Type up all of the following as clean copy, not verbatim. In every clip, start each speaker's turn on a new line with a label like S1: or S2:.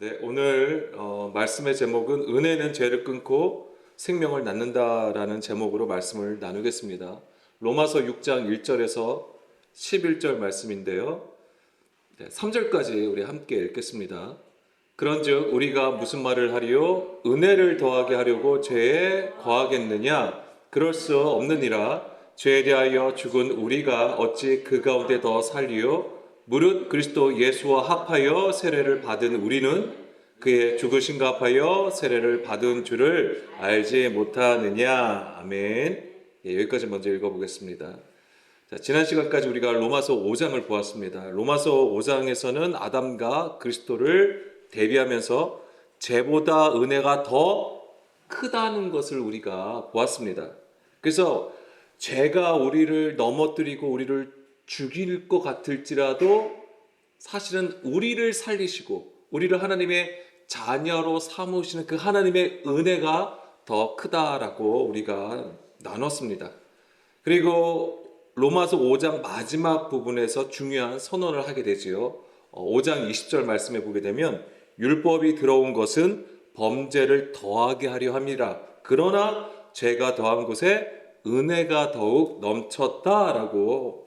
S1: 네, 오늘 말씀의 제목은 은혜는 죄를 끊고 생명을 낳는다라는 제목으로 말씀을 나누겠습니다. 로마서 6장 1절에서 11절 말씀인데요. 네, 3절까지 우리 함께 읽겠습니다. 그런즉 우리가 무슨 말을 하리요? 은혜를 더하게 하려고 죄에 거하겠느냐? 그럴 수 없느니라. 죄에 대하여 죽은 우리가 어찌 그 가운데 더 살리요? 무릇 그리스도 예수와 합하여 세례를 받은 우리는 그의 죽으심과 합하여 세례를 받은 줄을 알지 못하느냐? 아멘. 예, 여기까지 먼저 읽어보겠습니다. 자, 지난 시간까지 우리가 로마서 5장을 보았습니다. 로마서 5장에서는 아담과 그리스도를 대비하면서 죄보다 은혜가 더 크다는 것을 우리가 보았습니다. 그래서 죄가 우리를 넘어뜨리고 우리를 죽일 것 같을지라도 사실은 우리를 살리시고 우리를 하나님의 자녀로 삼으시는 그 하나님의 은혜가 더 크다라고 우리가 나눴습니다. 그리고 로마서 5장 마지막 부분에서 중요한 선언을 하게 되지요. 5장 20절 말씀에 보게 되면 율법이 들어온 것은 범죄를 더하게 하려 함이라. 그러나 죄가 더한 곳에 은혜가 더욱 넘쳤다라고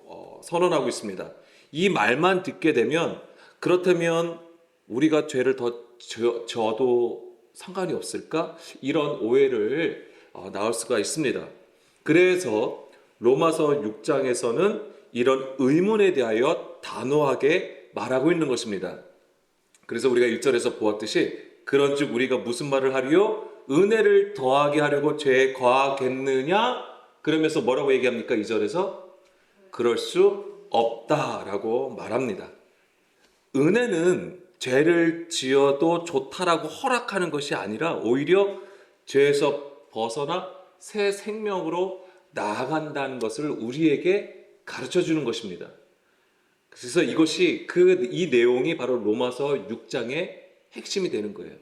S1: 선언하고 있습니다. 이 말만 듣게 되면 그렇다면 우리가 죄를 더 져도 상관이 없을까? 이런 오해를 나올 수가 있습니다. 그래서 로마서 6장에서는 이런 의문에 대하여 단호하게 말하고 있는 것입니다. 그래서 우리가 1절에서 보았듯이 그런즉 우리가 무슨 말을 하리요? 은혜를 더하게 하려고 죄에 거하겠느냐? 그러면서 뭐라고 얘기합니까? 2절에서 그럴 수 없다라고 말합니다. 은혜는 죄를 지어도 좋다라고 허락하는 것이 아니라 오히려 죄에서 벗어나 새 생명으로 나아간다는 것을 우리에게 가르쳐 주는 것입니다. 그래서 이것이 이 내용이 바로 로마서 6장의 핵심이 되는 거예요.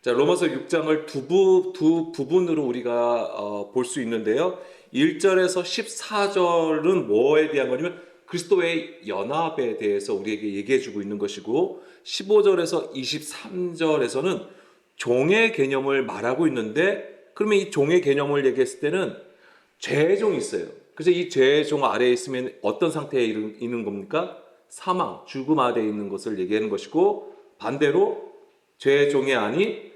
S1: 자, 로마서 6장을 두 부분으로 우리가 볼 수 있는데요. 1절에서 14절은 뭐에 대한 거냐면 그리스도의 연합에 대해서 우리에게 얘기해 주고 있는 것이고 15절에서 23절에서는 종의 개념을 말하고 있는데 그러면 이 종의 개념을 얘기했을 때는 죄의 종이 있어요. 그래서 이 죄의 종 아래에 있으면 어떤 상태에 있는 겁니까? 사망, 죽음 아래에 있는 것을 얘기하는 것이고 반대로 죄의 종이 아닌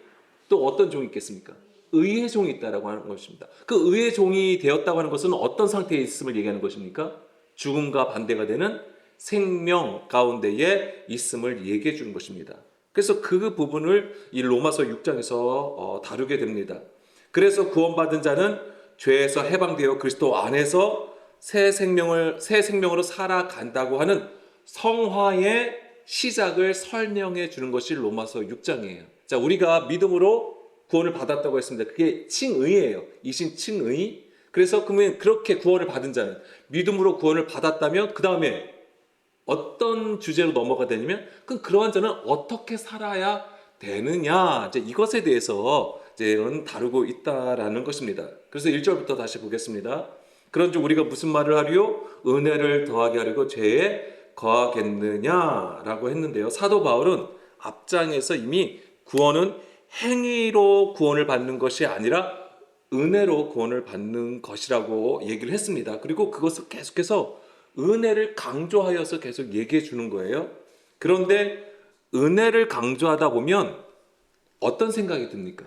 S1: 또 어떤 종이 있겠습니까? 의의 종이 있다라고 하는 것입니다. 그 의의 종이 되었다고 하는 것은 어떤 상태에 있음을 얘기하는 것입니까? 죽음과 반대가 되는 생명 가운데에 있음을 얘기해 주는 것입니다. 그래서 그 부분을 이 로마서 6장에서 다루게 됩니다. 그래서 구원받은 자는 죄에서 해방되어 그리스도 안에서 새 생명으로 살아간다고 하는 성화의 시작을 설명해 주는 것이 로마서 6장이에요. 자, 우리가 믿음으로 구원을 받았다고 했습니다. 그게 칭의예요. 이신 칭의. 그래서 그러면 그렇게 구원을 받은 자는 믿음으로 구원을 받았다면 그 다음에 어떤 주제로 넘어가 되냐면 그러한 자는 어떻게 살아야 되느냐 이제 이것에 대해서 이제는 다루고 있다라는 것입니다. 그래서 1절부터 다시 보겠습니다. 그런즉 우리가 무슨 말을 하리요? 은혜를 더하게 하려고 죄에 거하겠느냐라고 했는데요. 사도 바울은 앞장에서 이미 구원은 행위로 구원을 받는 것이 아니라 은혜로 구원을 받는 것이라고 얘기를 했습니다. 그리고 그것을 계속해서 은혜를 강조하여서 계속 얘기해 주는 거예요. 그런데 은혜를 강조하다 보면 어떤 생각이 듭니까?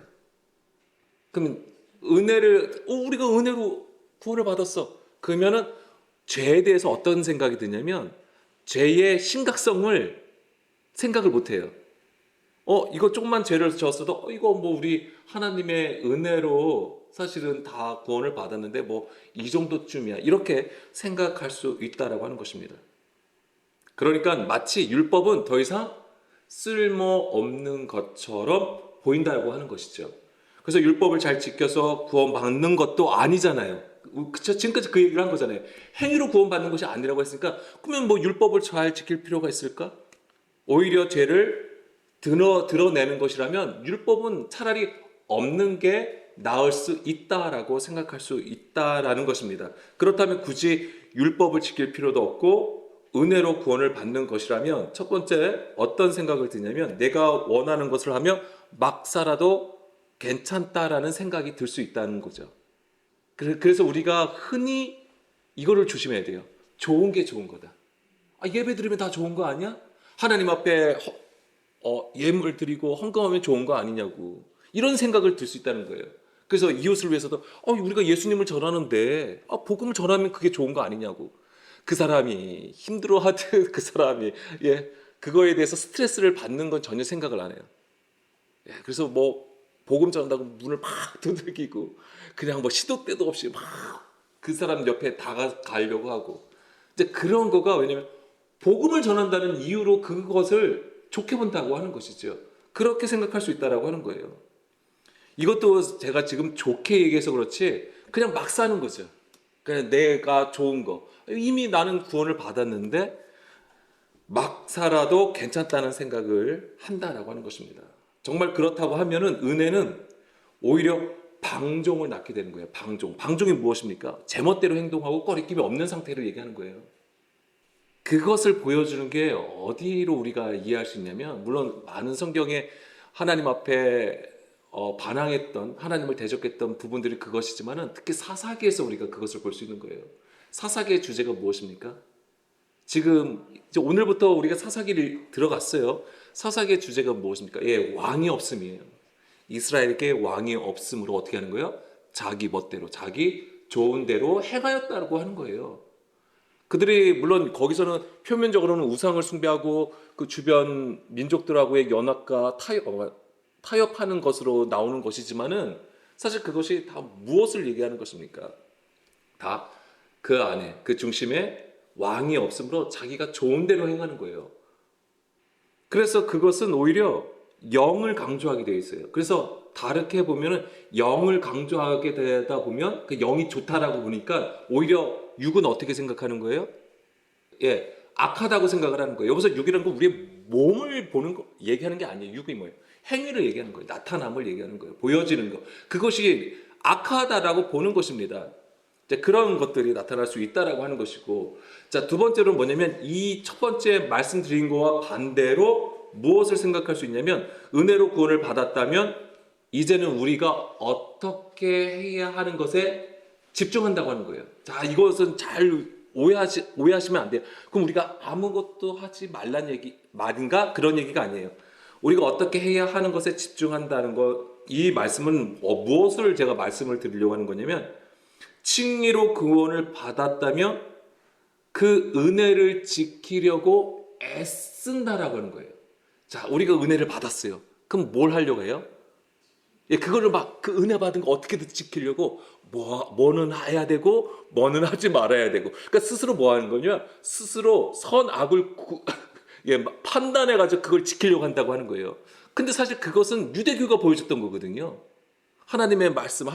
S1: 그러면 우리가 은혜로 구원을 받았어. 그러면은 죄에 대해서 어떤 생각이 드냐면 죄의 심각성을 생각을 못 해요. 이거 조금만 죄를 졌어도 이거 뭐 우리 하나님의 은혜로 사실은 다 구원을 받았는데 뭐 이 정도쯤이야. 이렇게 생각할 수 있다라고 하는 것입니다. 그러니까 마치 율법은 더 이상 쓸모없는 것처럼 보인다고 하는 것이죠. 그래서 율법을 잘 지켜서 구원받는 것도 아니잖아요. 그쵸? 지금까지 그 얘기를 한 거잖아요. 행위로 구원받는 것이 아니라고 했으니까 그러면 뭐 율법을 잘 지킬 필요가 있을까? 오히려 죄를 드러내는 것이라면 율법은 차라리 없는 게 나을 수 있다라고 생각할 수 있다라는 것입니다. 그렇다면 굳이 율법을 지킬 필요도 없고 은혜로 구원을 받는 것이라면 첫 번째 어떤 생각을 드냐면 내가 원하는 것을 하며 막 살아도 괜찮다라는 생각이 들 수 있다는 거죠. 그래서 우리가 흔히 이거를 조심해야 돼요. 좋은 게 좋은 거다. 예배 드리면 다 좋은 거 아니야? 하나님 앞에 예물 드리고 헌금하면 좋은 거 아니냐고. 이런 생각을 들 수 있다는 거예요. 그래서 이웃을 위해서도 우리가 예수님을 전하는데 복음을 전하면 그게 좋은 거 아니냐고. 그 사람이 힘들어하듯 그 사람이 그거에 대해서 스트레스를 받는 건 전혀 생각을 안 해요. 그래서 뭐 복음 전한다고 문을 막 두들기고 그냥 뭐 시도 때도 없이 막 그 사람 옆에 다가가려고 하고 이제 그런 거가 왜냐면 복음을 전한다는 이유로 그것을 좋게 본다고 하는 것이죠. 그렇게 생각할 수 있다라고 하는 거예요. 이것도 제가 지금 좋게 얘기해서 그렇지 그냥 막 사는 거죠. 그냥 내가 좋은 거 이미 나는 구원을 받았는데 막 살아도 괜찮다는 생각을 한다라고 하는 것입니다. 정말 그렇다고 하면은 은혜는 오히려 방종을 낳게 되는 거예요. 방종이 무엇입니까? 제멋대로 행동하고 꺼리낌이 없는 상태를 얘기하는 거예요. 그것을 보여주는 게 어디로 우리가 이해할 수 있냐면 물론 많은 성경에 하나님 앞에 반항했던 하나님을 대적했던 부분들이 그것이지만은 특히 사사기에서 우리가 그것을 볼 수 있는 거예요. 사사기의 주제가 무엇입니까? 지금 이제 오늘부터 우리가 사사기를 들어갔어요. 사사기의 주제가 무엇입니까? 왕이 없음이에요. 이스라엘에게 왕이 없음으로 어떻게 하는 거예요? 자기 멋대로, 자기 좋은 대로 행하였다고 하는 거예요. 그들이 물론 거기서는 표면적으로는 우상을 숭배하고 그 주변 민족들하고의 연합과 타협하는 것으로 나오는 것이지만은 사실 그것이 다 무엇을 얘기하는 것입니까? 다 그 안에 그 중심에 왕이 없으므로 자기가 좋은 대로 행하는 거예요. 그래서 그것은 오히려 영을 강조하게 되어 있어요. 그래서 다르게 보면은 영을 강조하게 되다 보면 그 영이 좋다라고 보니까 오히려 육은 어떻게 생각하는 거예요? 악하다고 생각을 하는 거예요. 여기서 육이라는 건 우리의 몸을 보는 거 얘기하는 게 아니에요. 육이 뭐예요? 행위를 얘기하는 거예요. 나타남을 얘기하는 거예요. 보여지는 거. 그것이 악하다라고 보는 것입니다. 그런 것들이 나타날 수 있다라고 하는 것이고, 자, 두 번째로는 뭐냐면 이 첫 번째 말씀드린 거와 반대로 무엇을 생각할 수 있냐면 은혜로 구원을 받았다면 이제는 우리가 어떻게 해야 하는 것에 집중한다고 하는 거예요. 자, 이것은 잘 오해하시면 안 돼요. 그럼 우리가 아무것도 하지 말란 말인가? 그런 얘기가 아니에요. 우리가 어떻게 해야 하는 것에 집중한다는 것, 이 말씀은 무엇을 제가 말씀을 드리려고 하는 거냐면 칭의로 구원을 받았다면 그 은혜를 지키려고 애쓴다라고 하는 거예요. 자, 우리가 은혜를 받았어요. 그럼 뭘 하려고 해요? 그거를 막 그 은혜 받은 거 어떻게든 지키려고 뭐는 해야 되고 뭐는 하지 말아야 되고. 그러니까 스스로 뭐 하는 거냐? 스스로 선악을 판단해가지고 그걸 지키려고 한다고 하는 거예요. 근데 사실 그것은 유대교가 보여줬던 거거든요. 하나님의 말씀,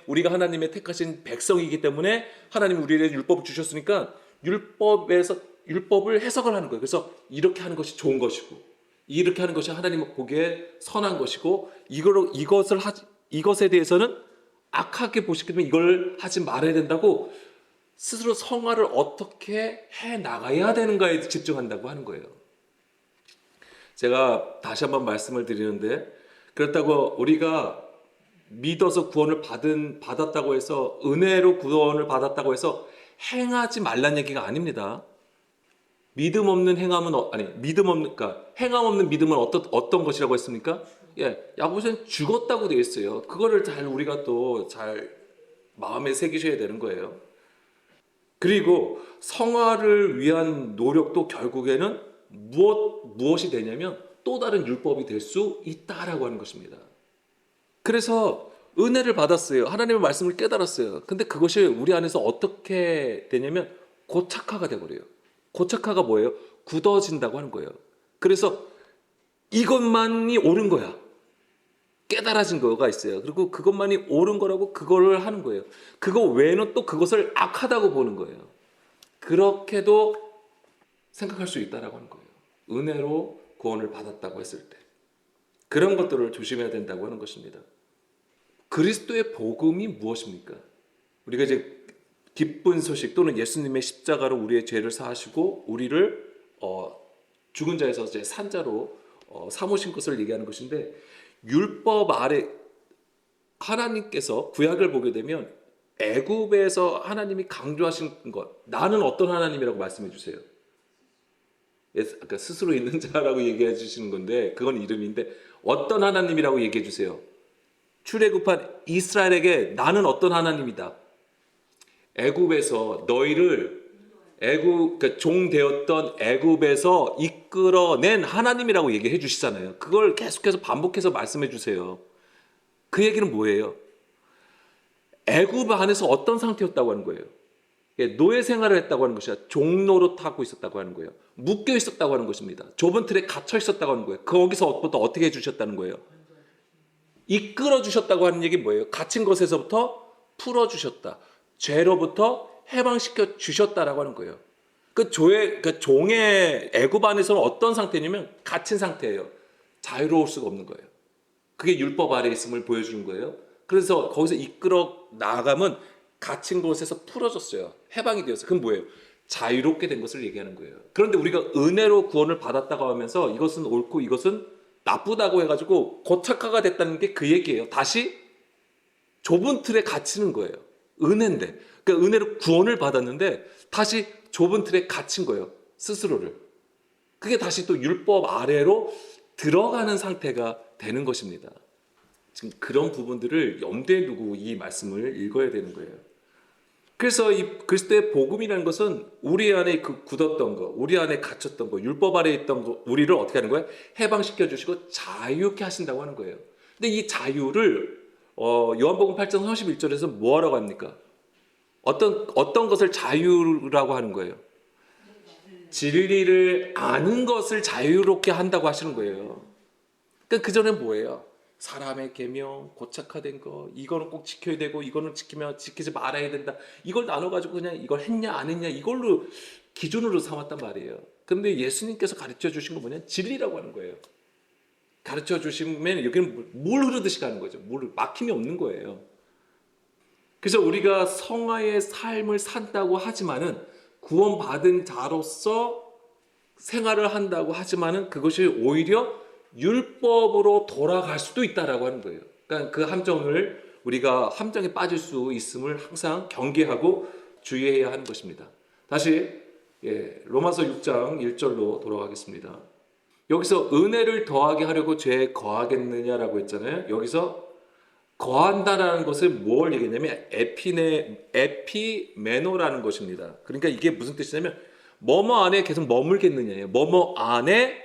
S1: 우리가 하나님의 택하신 백성이기 때문에 하나님이 우리에게 율법을 주셨으니까 율법을 해석을 하는 거예요. 그래서 이렇게 하는 것이 좋은 것이고, 이렇게 하는 것이 하나님 보기에 선한 것이고, 이것에 대해서는 악하게 보시기 때문에 이걸 하지 말아야 된다고 스스로 성화를 어떻게 해 나가야 되는가에 집중한다고 하는 거예요. 제가 다시 한번 말씀을 드리는데, 그렇다고 우리가 믿어서 구원을 받았다고 해서 은혜로 구원을 받았다고 해서 행하지 말란 얘기가 아닙니다. 행함 없는 믿음은 어떤 것이라고 했습니까? 야고보서는 죽었다고 되어 있어요. 그거를 우리가 또 잘 마음에 새기셔야 되는 거예요. 그리고 성화를 위한 노력도 결국에는 무엇이 되냐면 또 다른 율법이 될 수 있다라고 하는 것입니다. 그래서 은혜를 받았어요. 하나님의 말씀을 깨달았어요. 근데 그것이 우리 안에서 어떻게 되냐면 고착화가 돼버려요. 고착화가 뭐예요? 굳어진다고 하는 거예요. 그래서 이것만이 옳은 거야. 깨달아진 거가 있어요. 그리고 그것만이 옳은 거라고 그거를 하는 거예요. 그거 외에는 또 그것을 악하다고 보는 거예요. 그렇게도 생각할 수 있다라고 하는 거예요. 은혜로 구원을 받았다고 했을 때. 그런 것들을 조심해야 된다고 하는 것입니다. 그리스도의 복음이 무엇입니까? 우리가 이제 기쁜 소식 또는 예수님의 십자가로 우리의 죄를 사하시고 우리를 죽은 자에서 이제 산 자로 삼으신 것을 얘기하는 것인데, 율법 아래 하나님께서 구약을 보게 되면 애굽에서 하나님이 강조하신 것, 나는 어떤 하나님이라고 말씀해 주세요. 아까 스스로 있는 자라고 얘기해 주시는 건데 그건 이름인데 어떤 하나님이라고 얘기해 주세요. 출애굽한 이스라엘에게 나는 어떤 하나님이다. 애굽에서 너희를 그러니까 종 되었던 애굽에서 이끌어낸 하나님이라고 얘기해 주시잖아요. 그걸 계속해서 반복해서 말씀해 주세요. 그 얘기는 뭐예요? 애굽 안에서 어떤 상태였다고 하는 거예요? 노예 생활을 했다고 하는 것이 아니라 종노릇하고 있었다고 하는 거예요. 묶여 있었다고 하는 것입니다. 좁은 틀에 갇혀 있었다고 하는 거예요. 거기서부터 어떻게 해주셨다는 거예요? 이끌어 주셨다고 하는 얘기 뭐예요? 갇힌 것에서부터 풀어 주셨다. 죄로부터 해방시켜 주셨다라고 하는 거예요. 그 종의 애굽 안에서는 어떤 상태냐면 갇힌 상태예요. 자유로울 수가 없는 거예요. 그게 율법 아래 있음을 보여주는 거예요. 그래서 거기서 이끌어 나가면 갇힌 곳에서 풀어졌어요. 해방이 되었어요. 그건 뭐예요? 자유롭게 된 것을 얘기하는 거예요. 그런데 우리가 은혜로 구원을 받았다고 하면서 이것은 옳고 이것은 나쁘다고 해가지고 고착화가 됐다는 게 그 얘기예요. 다시 좁은 틀에 갇히는 거예요. 은혜인데. 그러니까 은혜로 구원을 받았는데 다시 좁은 틀에 갇힌 거예요. 스스로를. 그게 다시 또 율법 아래로 들어가는 상태가 되는 것입니다. 지금 그런 부분들을 염두에 두고 이 말씀을 읽어야 되는 거예요. 그래서 이 그리스도의 복음이라는 것은 우리 안에 그 굳었던 거, 우리 안에 갇혔던 거, 율법 아래에 있던 거, 우리를 어떻게 하는 거예요? 해방시켜 주시고 자유케 하신다고 하는 거예요. 근데 이 자유를 요한복음 8장 31절에서 뭐 하라고 합니까? 어떤 것을 자유라고 하는 거예요? 진리를 아는 것을 자유롭게 한다고 하시는 거예요. 그러니까 그 전에 뭐예요? 사람의 계명, 고착화된 거, 이거는 꼭 지켜야 되고 이거는 지키지 말아야 된다. 이걸 나눠가지고 그냥 이걸 했냐 안 했냐 이걸로 기준으로 삼았단 말이에요. 그런데 예수님께서 가르쳐 주신 건 뭐냐? 진리라고 하는 거예요. 가르쳐 주시면 여기는 물 흐르듯이 가는 거죠. 막힘이 없는 거예요. 그래서 우리가 성화의 삶을 산다고 하지만은 구원받은 자로서 생활을 한다고 하지만은 그것이 오히려 율법으로 돌아갈 수도 있다라고 하는 거예요. 그러니까 그 함정을 우리가 함정에 빠질 수 있음을 항상 경계하고 주의해야 하는 것입니다. 다시 로마서 6장 1절로 돌아가겠습니다. 여기서 은혜를 더하게 하려고 죄에 거하겠느냐라고 했잖아요. 여기서 거한다라는 것을 뭘 얘기했냐면 에피메노라는 것입니다. 그러니까 이게 무슨 뜻이냐면 뭐뭐 안에 계속 머물겠느냐예요. 뭐뭐 안에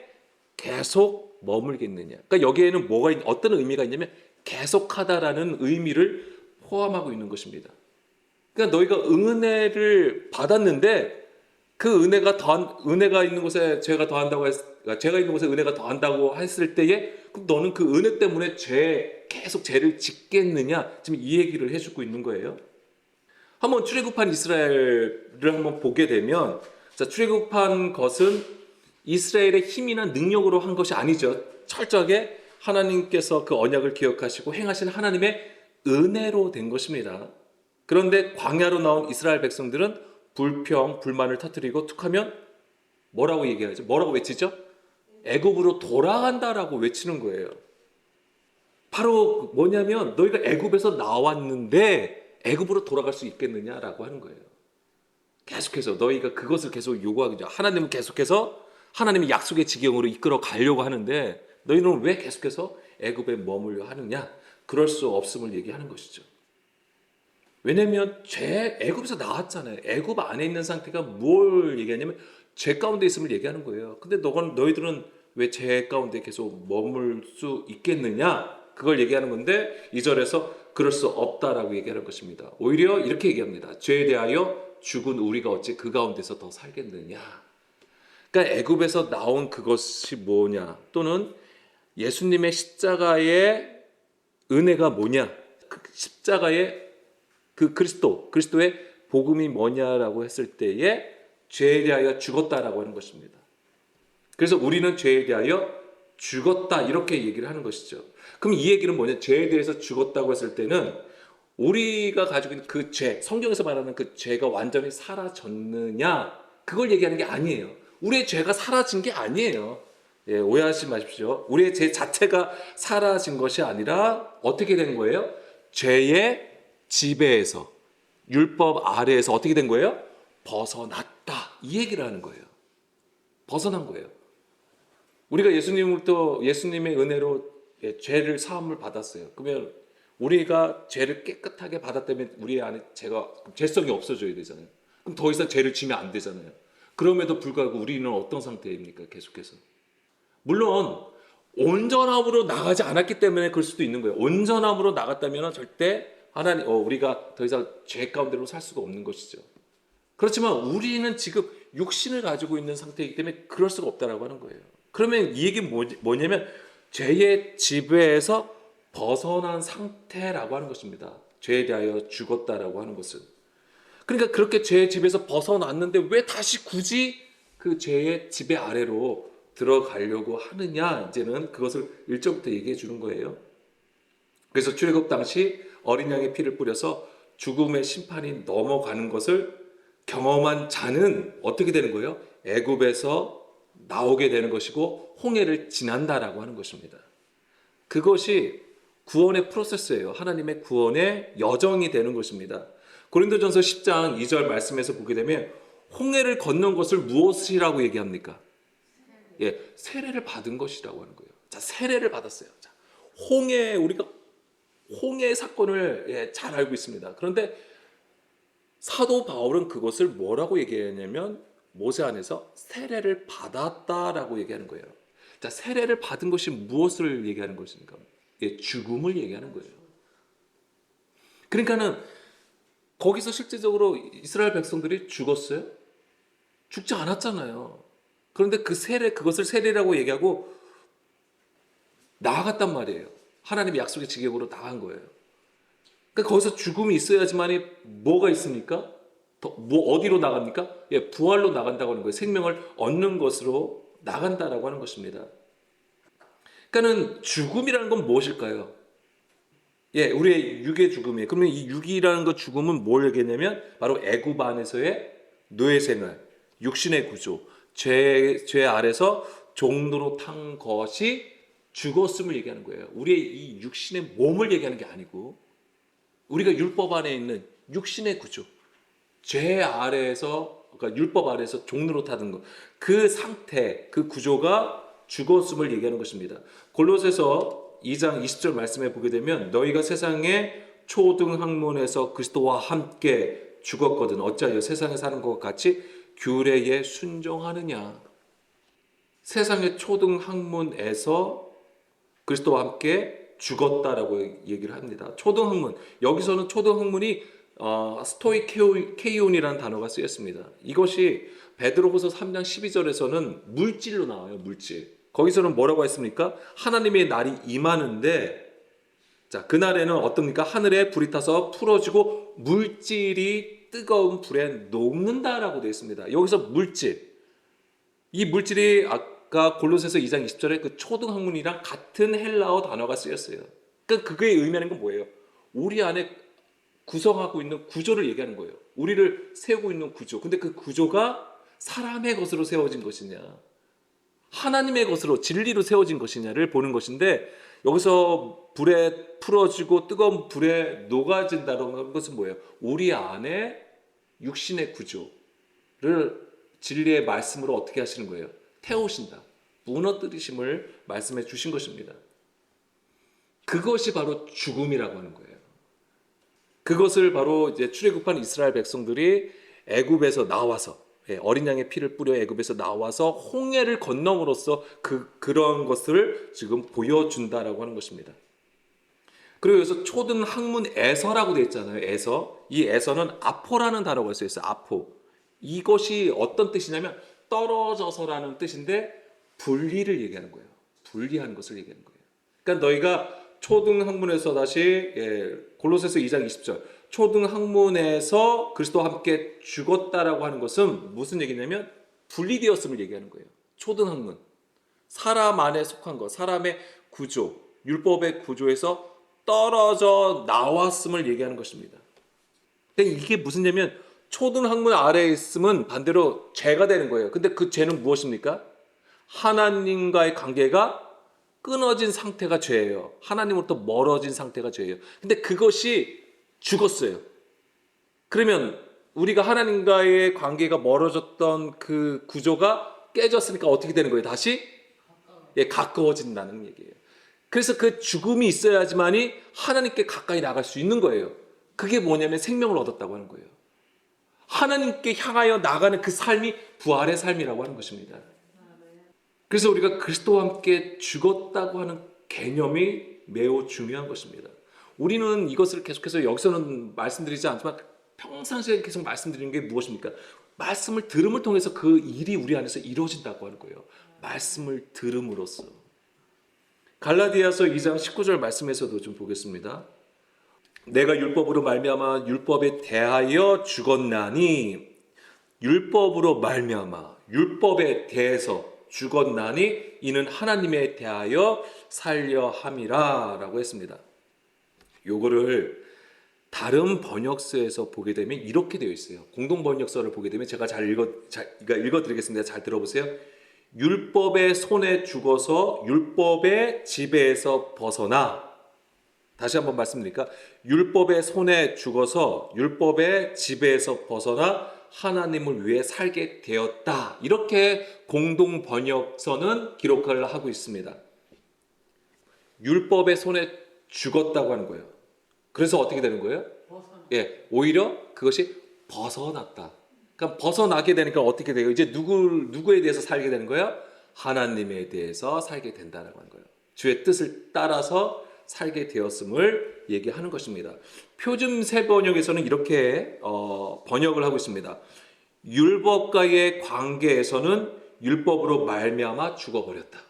S1: 계속 머물겠느냐. 그러니까 여기에는 어떤 의미가 있냐면 계속하다라는 의미를 포함하고 있는 것입니다. 그러니까 너희가 은혜를 받았는데 그 은혜가 있는 곳에 죄가 더한다고 죄가 있는 곳에 은혜가 더한다고 했을 때에 그럼 너는 그 은혜 때문에 계속 죄를 짓겠느냐? 지금 이 얘기를 해주고 있는 거예요. 한번 출애굽한 이스라엘을 한번 보게 되면 출애굽한 것은 이스라엘의 힘이나 능력으로 한 것이 아니죠. 철저하게 하나님께서 그 언약을 기억하시고 행하신 하나님의 은혜로 된 것입니다. 그런데 광야로 나온 이스라엘 백성들은 불만을 터뜨리고 툭하면 뭐라고 얘기하죠? 뭐라고 외치죠? 애굽으로 돌아간다라고 외치는 거예요. 바로 뭐냐면 너희가 애굽에서 나왔는데 애굽으로 돌아갈 수 있겠느냐라고 하는 거예요. 계속해서 너희가 그것을 계속 요구하죠. 하나님은 계속해서 하나님의 약속의 지경으로 이끌어 가려고 하는데 너희는 왜 계속해서 애굽에 머물려 하느냐? 그럴 수 없음을 얘기하는 것이죠. 왜냐하면 애굽에서 나왔잖아요. 애굽 안에 있는 상태가 뭘 얘기하냐면 죄 가운데 있음을 얘기하는 거예요. 근데 너희들은 왜 죄 가운데 계속 머물 수 있겠느냐? 그걸 얘기하는 건데 2절에서 그럴 수 없다라고 얘기하는 것입니다. 오히려 이렇게 얘기합니다. 죄에 대하여 죽은 우리가 어찌 그 가운데서 더 살겠느냐? 그러니까 애굽에서 나온 그것이 뭐냐? 또는 예수님의 십자가의 은혜가 뭐냐? 그 십자가의 그 그리스도의 복음이 뭐냐라고 했을 때에 죄에 대하여 죽었다라고 하는 것입니다. 그래서 우리는 죄에 대하여 죽었다 이렇게 얘기를 하는 것이죠. 그럼 이 얘기는 뭐냐? 죄에 대해서 죽었다고 했을 때는 우리가 가지고 있는 그 죄, 성경에서 말하는 그 죄가 완전히 사라졌느냐, 그걸 얘기하는 게 아니에요. 우리의 죄가 사라진 게 아니에요. 예, 오해하지 마십시오. 우리의 죄 자체가 사라진 것이 아니라 어떻게 된 거예요? 죄의 지배에서, 율법 아래에서 어떻게 된 거예요? 벗어났다. 이 얘기를 하는 거예요. 벗어난 거예요. 우리가 예수님의 은혜로 죄를 사함을 받았어요. 그러면 우리가 죄를 깨끗하게 받았다면 우리 안에 죄성이 없어져야 되잖아요. 그럼 더 이상 죄를 지면 안 되잖아요. 그럼에도 불구하고 우리는 어떤 상태입니까? 계속해서. 물론 온전함으로 나가지 않았기 때문에 그럴 수도 있는 거예요. 온전함으로 나갔다면 절대 우리가 더 이상 죄 가운데로 살 수가 없는 것이죠. 그렇지만 우리는 지금 육신을 가지고 있는 상태이기 때문에 그럴 수가 없다라고 하는 거예요. 그러면 이 얘기는 뭐냐면 죄의 지배에서 벗어난 상태라고 하는 것입니다. 죄에 대하여 죽었다라고 하는 것은. 그러니까 그렇게 죄의 지배에서 벗어났는데 왜 다시 굳이 그 죄의 지배 아래로 들어가려고 하느냐, 이제는 그것을 1절부터 얘기해 주는 거예요. 그래서 출애굽 당시 어린 양의 피를 뿌려서 죽음의 심판이 넘어가는 것을 경험한 자는 어떻게 되는 거예요? 애굽에서 나오게 되는 것이고 홍해를 지난다라고 하는 것입니다. 그것이 구원의 프로세스예요. 하나님의 구원의 여정이 되는 것입니다. 고린도전서 10장 2절 말씀에서 보게 되면 홍해를 건넌 것을 무엇이라고 얘기합니까? 예, 세례를 받은 것이라고 하는 거예요. 자, 세례를 받았어요. 자, 우리가 홍해 사건을 잘 알고 있습니다. 그런데 사도 바울은 그것을 뭐라고 얘기하냐면 모세 안에서 세례를 받았다라고 얘기하는 거예요. 자, 세례를 받은 것이 무엇을 얘기하는 것입니까? 예, 죽음을 얘기하는 거예요. 그러니까는 거기서 실제적으로 이스라엘 백성들이 죽었어요? 죽지 않았잖아요. 그런데 그것을 세례라고 얘기하고 나아갔단 말이에요. 하나님의 약속의 지경으로 나간 거예요. 그러니까 거기서 죽음이 있어야지만이 뭐가 있습니까? 어디로 나갑니까? 예, 부활로 나간다고 하는 거예요. 생명을 얻는 것으로 나간다라고 하는 것입니다. 그러니까는 죽음이라는 건 무엇일까요? 예, 우리의 육의 죽음이에요. 그러면 이 육이라는 것 죽음은 뭘 얘기했냐면 바로 애굽 안에서의 노예 생활, 육신의 구조, 죄 아래서 종로로 탄 것이 죽었음을 얘기하는 거예요. 우리의 이 육신의 몸을 얘기하는 게 아니고 우리가 율법 안에 있는 육신의 구조, 죄 아래에서, 그러니까 율법 아래에서 종로로 타는 것, 그 상태, 그 구조가 죽었음을 얘기하는 것입니다. 골로새서 2장 20절 말씀에 보게 되면 너희가 세상의 초등학문에서 그리스도와 함께 죽었거든 어찌하여 세상에 사는 것과 같이 규례에 순종하느냐. 세상의 초등학문에서 그리스도와 함께 죽었다라고 얘기를 합니다. 초등학문, 여기서는 초등학문이 스토이케이온이라는 단어가 쓰였습니다. 이것이 베드로후서 3장 12절에서는 물질로 나와요. 물질. 거기서는 뭐라고 했습니까? 하나님의 날이 임하는데, 자, 그날에는 어떻습니까? 하늘에 불이 타서 풀어지고 물질이 뜨거운 불에 녹는다라고 되어 있습니다. 여기서 물질, 이 물질이 아까 골로새서 2장 20절에 그 초등학문이랑 같은 헬라어 단어가 쓰였어요. 그러니까 그게 의미하는 건 뭐예요? 우리 안에 구성하고 있는 구조를 얘기하는 거예요. 우리를 세우고 있는 구조. 근데 그 구조가 사람의 것으로 세워진 것이냐, 하나님의 것으로 진리로 세워진 것이냐를 보는 것인데, 여기서 불에 풀어지고 뜨거운 불에 녹아진다는 것은 뭐예요? 우리 안에 육신의 구조를 진리의 말씀으로 어떻게 하시는 거예요? 태우신다. 무너뜨리심을 말씀해 주신 것입니다. 그것이 바로 죽음이라고 하는 거예요. 그것을 바로 이제 출애굽한 이스라엘 백성들이 애굽에서 나와서, 어린 양의 피를 뿌려 애굽에서 나와서 홍해를 건너므로써 그런 것을 지금 보여준다라고 하는 것입니다. 그리고 여기서 초등학문에서라고 되어 있잖아요. 에서. 이 에서는 아포라는 단어가 쓰여 있어요. 아포. 이것이 어떤 뜻이냐면 떨어져서라는 뜻인데 분리를 얘기하는 거예요. 분리하는 것을 얘기하는 거예요. 그러니까 너희가 초등학문에서 다시 골로새서 2장 20절 초등학문에서 그리스도와 함께 죽었다라고 하는 것은 무슨 얘기냐면 분리되었음을 얘기하는 거예요. 초등학문, 사람 안에 속한 것, 사람의 구조, 율법의 구조에서 떨어져 나왔음을 얘기하는 것입니다. 근데 이게 무슨 죄냐면 초등학문 아래에 있으면 반대로 죄가 되는 거예요. 근데 그 죄는 무엇입니까? 하나님과의 관계가 끊어진 상태가 죄예요. 하나님으로부터 멀어진 상태가 죄예요. 근데 그것이 죽었어요. 그러면 우리가 하나님과의 관계가 멀어졌던 그 구조가 깨졌으니까 어떻게 되는 거예요? 다시 가까워진다는 얘기예요. 그래서 그 죽음이 있어야지만이 하나님께 가까이 나갈 수 있는 거예요. 그게 뭐냐면 생명을 얻었다고 하는 거예요. 하나님께 향하여 나가는 그 삶이 부활의 삶이라고 하는 것입니다. 그래서 우리가 그리스도와 함께 죽었다고 하는 개념이 매우 중요한 것입니다. 우리는 이것을 계속해서 여기서는 말씀드리지 않지만 평상시에 계속 말씀드리는 게 무엇입니까? 말씀을 들음을 통해서 그 일이 우리 안에서 이루어진다고 하는 거예요. 말씀을 들음으로써. 갈라디아서 2장 19절 말씀에서도 좀 보겠습니다. 내가 율법으로 말미암아 율법에 대하여 죽었나니 율법으로 말미암아 율법에 대해서 죽었나니 이는 하나님에 대하여 살려 함이라 라고 했습니다. 요거를 다른 번역서에서 보게 되면 이렇게 되어 있어요. 공동 번역서를 보게 되면 제가 잘 읽어드리겠습니다. 잘 들어보세요. 율법의 손에 죽어서 율법의 지배에서 벗어나. 다시 한번 말씀드릴까? 율법의 손에 죽어서 율법의 지배에서 벗어나 하나님을 위해 살게 되었다. 이렇게 공동 번역서는 기록을 하고 있습니다. 율법의 손에 죽었다고 하는 거예요. 그래서 어떻게 되는 거예요? 오히려 그것이 벗어났다. 그러니까 벗어나게 되니까 어떻게 돼요? 이제 누구에 대해서 살게 되는 거예요? 하나님에 대해서 살게 된다는 거예요. 주의 뜻을 따라서 살게 되었음을 얘기하는 것입니다. 표준 새 번역에서는 이렇게 번역을 하고 있습니다. 율법과의 관계에서는 율법으로 말미암아 죽어버렸다.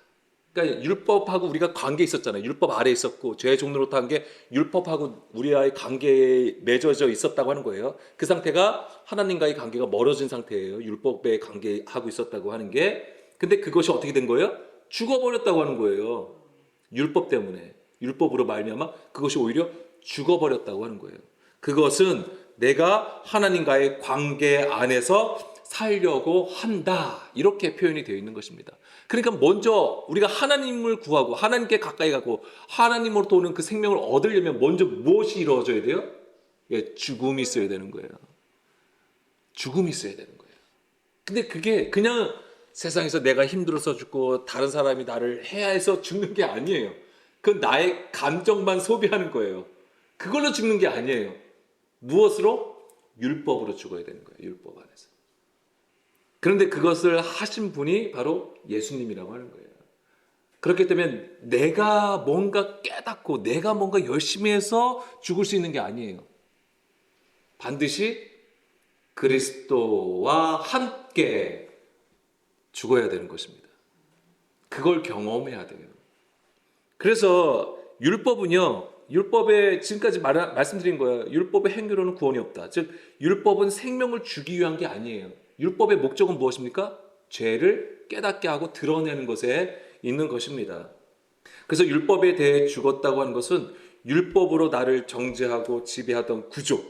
S1: 그러니까 율법하고 우리가 관계 있었잖아요. 율법 아래 있었고 죄의 종로로 한 게 율법하고 우리와의 관계에 맺어져 있었다고 하는 거예요. 그 상태가 하나님과의 관계가 멀어진 상태예요. 율법에 관계하고 있었다고 하는 게. 근데 그것이 어떻게 된 거예요? 죽어버렸다고 하는 거예요. 율법 때문에. 율법으로 말미암아 그것이 오히려 죽어버렸다고 하는 거예요. 그것은 내가 하나님과의 관계 안에서 살려고 한다. 이렇게 표현이 되어 있는 것입니다. 그러니까 먼저 우리가 하나님을 구하고 하나님께 가까이 가고 하나님으로부터 오는 그 생명을 얻으려면 먼저 무엇이 이루어져야 돼요? 죽음이 있어야 되는 거예요. 죽음이 있어야 되는 거예요. 근데 그게 그냥 세상에서 내가 힘들어서 죽고 다른 사람이 나를 해야 해서 죽는 게 아니에요. 그건 나의 감정만 소비하는 거예요. 그걸로 죽는 게 아니에요. 무엇으로? 율법으로 죽어야 되는 거예요. 율법 안에서. 그런데 그것을 하신 분이 바로 예수님이라고 하는 거예요. 그렇기 때문에 내가 뭔가 깨닫고 내가 뭔가 열심히 해서 죽을 수 있는 게 아니에요. 반드시 그리스도와 함께 죽어야 되는 것입니다. 그걸 경험해야 돼요. 그래서 율법은요, 율법에 지금까지 말씀드린 거예요. 율법의 행위로는 구원이 없다. 즉 율법은 생명을 주기 위한 게 아니에요. 율법의 목적은 무엇입니까? 죄를 깨닫게 하고 드러내는 것에 있는 것입니다. 그래서 율법에 대해 죽었다고 하는 것은 율법으로 나를 정죄하고 지배하던 구조,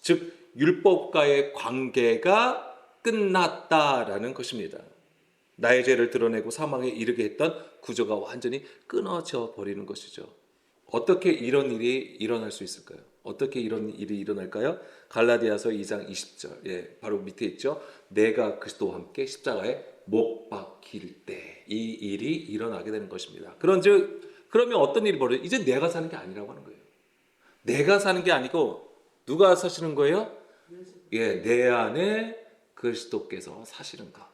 S1: 즉 율법과의 관계가 끝났다라는 것입니다. 나의 죄를 드러내고 사망에 이르게 했던 구조가 완전히 끊어져 버리는 것이죠. 어떻게 이런 일이 일어날 수 있을까요? 어떻게 이런 일이 일어날까요? 갈라디아서 2장 20절, 바로 밑에 있죠. 내가 그리스도와 함께 십자가에 못 박힐 때 이 일이 일어나게 되는 것입니다. 그러면 어떤 일이 벌어져요? 이제 내가 사는 게 아니라고 하는 거예요. 내가 사는 게 아니고 누가 사시는 거예요? 내 안에 그리스도께서 사시는가.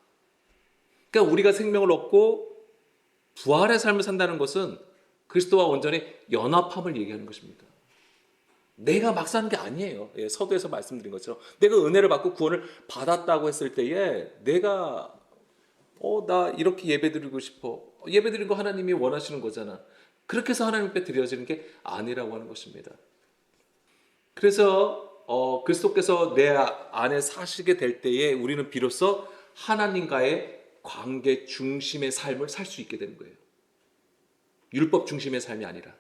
S1: 그러니까 우리가 생명을 얻고 부활의 삶을 산다는 것은 그리스도와 온전히 연합함을 얘기하는 것입니다. 내가 막 사는 게 아니에요. 서두에서 말씀드린 것처럼 내가 은혜를 받고 구원을 받았다고 했을 때에 내가 나 이렇게 예배드리고 싶어. 예배드리는 거 하나님이 원하시는 거잖아. 그렇게 해서 하나님께 드려지는 게 아니라고 하는 것입니다. 그래서 그리스도께서 내 안에 사시게 될 때에 우리는 비로소 하나님과의 관계 중심의 삶을 살 수 있게 되는 거예요. 율법 중심의 삶이 아니라.